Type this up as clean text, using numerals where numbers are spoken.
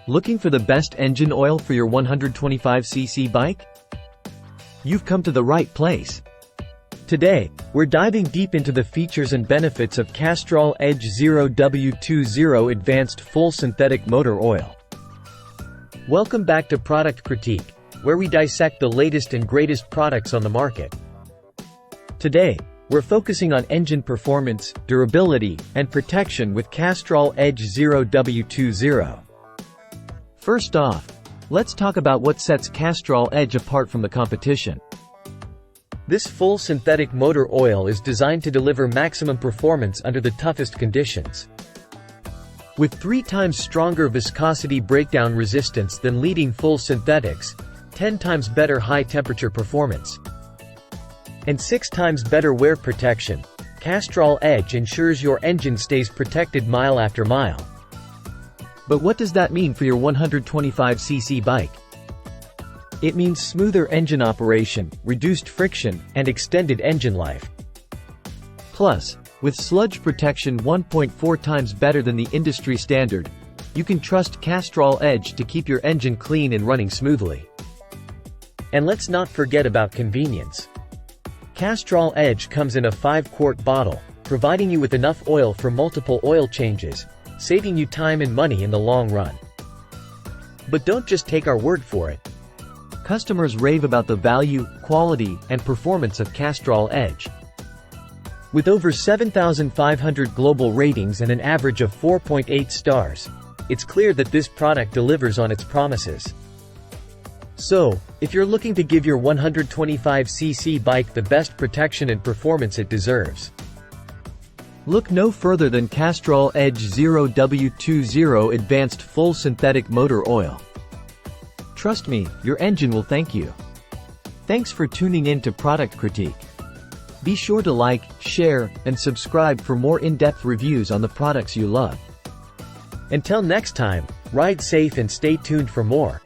Looking for the best engine oil for your 125cc bike? You've come to the right place. Today, we're diving deep into the features and benefits of Castrol Edge 0W-20 Advanced Full Synthetic Motor Oil. Welcome back to Product Critique, where we dissect the latest and greatest products on the market. Today, we're focusing on engine performance, durability, and protection with Castrol Edge 0W-20. First off, let's talk about what sets Castrol Edge apart from the competition. This full synthetic motor oil is designed to deliver maximum performance under the toughest conditions. With 3 times stronger viscosity breakdown resistance than leading full synthetics, 10 times better high-temperature performance, and 6 times better wear protection, Castrol Edge ensures your engine stays protected mile after mile. But what does that mean for your 125cc bike? It means smoother engine operation, reduced friction, and extended engine life. Plus, with sludge protection 1.4 times better than the industry standard, you can trust Castrol Edge to keep your engine clean and running smoothly. And let's not forget about convenience. Castrol Edge comes in a 5-quart bottle, providing you with enough oil for multiple oil changes, saving you time and money in the long run. But don't just take our word for it. Customers rave about the value, quality, and performance of Castrol Edge. With over 7,500 global ratings and an average of 4.8 stars, it's clear that this product delivers on its promises. So, if you're looking to give your 125cc bike the best protection and performance it deserves, look no further than Castrol Edge 0W-20 Advanced Full Synthetic Motor Oil. Trust me, your engine will thank you. Thanks for tuning in to Product Critique. Be sure to like, share, and subscribe for more in-depth reviews on the products you love. Until next time, ride safe and stay tuned for more.